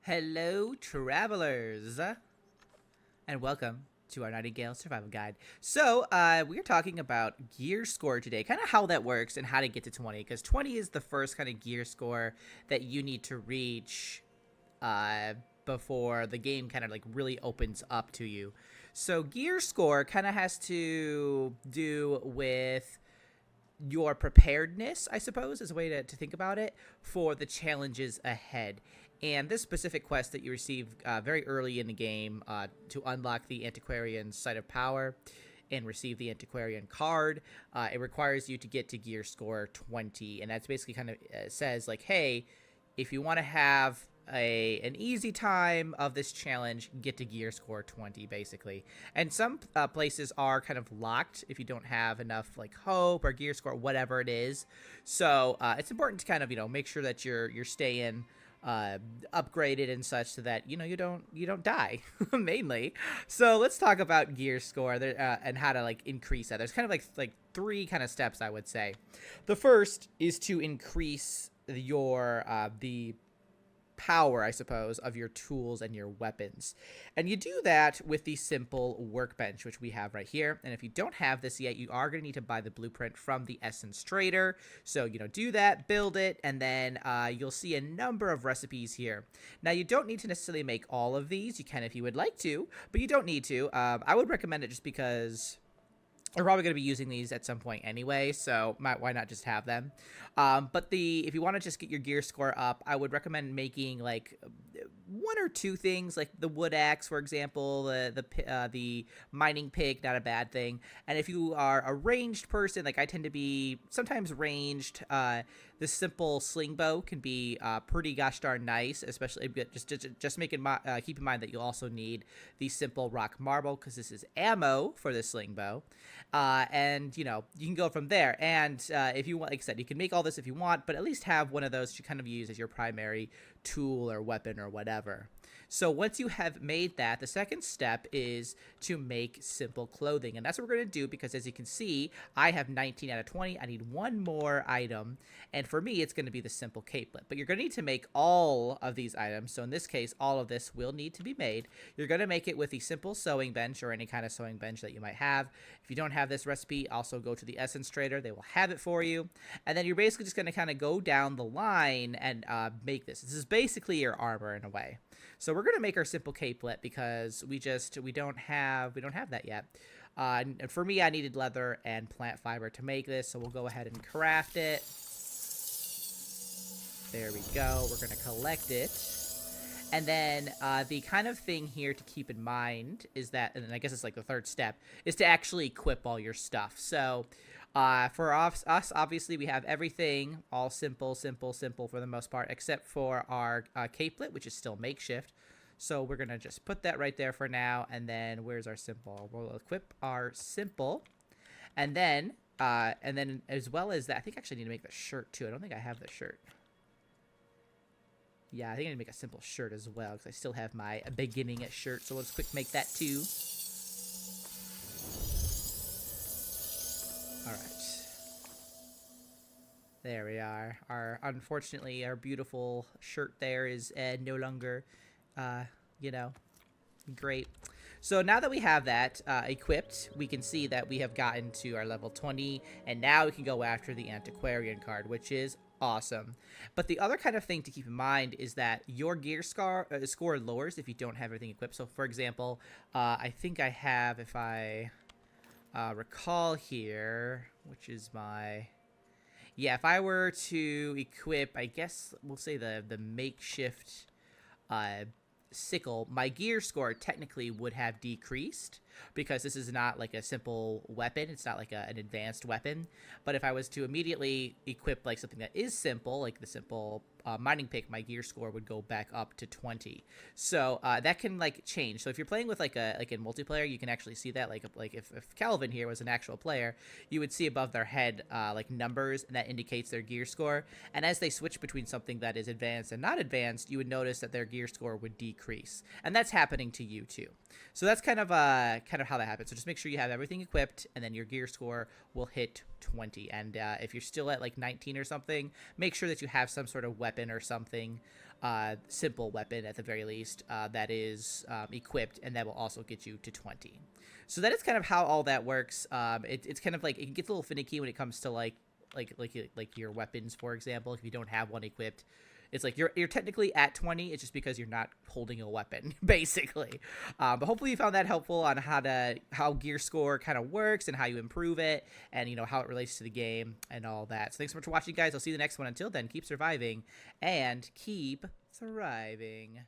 Hello, travelers, and welcome to our Nightingale Survival Guide. So, we're talking about gear score today, kind of how that works and how to get to 20, because 20 is the first kind of gear score that you need to reach before the game kind of like really opens up to you. So, gear score kind of has to do with your preparedness, I suppose, is a way to think about it, for the challenges ahead. And this specific quest that you receive very early in the game to unlock the Antiquarian Site of Power and receive the Antiquarian card, it requires you to get to gear score 20. And that's basically kind of says, like, hey, if you want to have an easy time of this challenge, get to gear score 20, basically. And some places are kind of locked if you don't have enough like hope or gear score, whatever it is. So it's important to kind of make sure that you're staying upgraded and such, so that you don't die mainly. So let's talk about gear score and how to like increase that. There's kind of like three kind of steps, I would say. The first is to increase your the power, I suppose, of your tools and your weapons. And you do that with the simple workbench, which we have right here. And if you don't have this yet, you are going to need to buy the blueprint from the Essence Trader. So, do that, build it, and then you'll see a number of recipes here. Now, you don't need to necessarily make all of these. You can if you would like to, but you don't need to. I would recommend it just because we're probably going to be using these at some point anyway, so why not just have them? But if you want to just get your gear score up, I would recommend making like one or two things, like the wood axe, for example, the mining pick, not a bad thing. And if you are a ranged person, like I tend to be sometimes ranged, the simple sling bow can be pretty gosh darn nice, especially just keep in mind that you'll also need the simple rock marble, because this is ammo for the sling bow. And you can go from there. And if you want, like I said, you can make all this if you want, but at least have one of those to kind of use as your primary tool or weapon or whatever. So once you have made that, the second step is to make simple clothing. And that's what we're going to do, because as you can see, I have 19 out of 20. I need one more item. And for me, it's going to be the simple capelet. But you're going to need to make all of these items. So in this case, all of this will need to be made. You're going to make it with the simple sewing bench or any kind of sewing bench that you might have. If you don't have this recipe, also go to the Essence Trader. They will have it for you. And then you're basically just going to kind of go down the line and make this. This is basically your armor in a way. So we're going to make our simple capelet because we don't have that yet. And for me, I needed leather and plant fiber to make this, so we'll go ahead and craft it. There we go. We're going to collect it. And then the kind of thing here to keep in mind is that, and I guess it's like the third step, is to actually equip all your stuff. So for us, obviously, we have everything all simple for the most part, except for our capelet, which is still makeshift. So we're going to just put that right there for now. And then where's our simple? We'll equip our simple. And then as well as that, I think I actually need to make the shirt too. I don't think I have the shirt. Yeah, I think I need to make a simple shirt as well, because I still have my beginning shirt. So let's quick make that too. All right. There we are. Unfortunately, our beautiful shirt there is no longer, great. So now that we have that equipped, we can see that we have gotten to our level 20, and now we can go after the Antiquarian card, which is awesome. But the other kind of thing to keep in mind is that your gear score lowers if you don't have everything equipped. So, for example, I think I have, if I recall here, which is my... Yeah, if I were to equip, I guess we'll say the makeshift sickle, my gear score technically would have decreased, because this is not like a simple weapon. It's not like an advanced weapon. But if I was to immediately equip like something that is simple, like the simple mining pick, my gear score would go back up to 20. So that can like change. So if you're playing with like in multiplayer, you can actually see that like if Calvin here was an actual player, you would see above their head like numbers, and that indicates their gear score. And as they switch between something that is advanced and not advanced, you would notice that their gear score would decrease. And that's happening to you too. So that's kind of kind of how that happens. So just make sure you have everything equipped, and then your gear score will hit 20. And if you're still at like 19 or something, make sure that you have some sort of weapon or something, simple weapon at the very least, that is equipped, and that will also get you to 20. So that is kind of how all that works. It's kind of like it gets a little finicky when it comes to like your weapons, for example. If you don't have one equipped, it's like you're technically at 20. It's just because you're not holding a weapon, basically. But hopefully you found that helpful on how gear score kind of works and how you improve it, and how it relates to the game and all that. So thanks so much for watching, guys. I'll see you in the next one. Until then, keep surviving and keep thriving.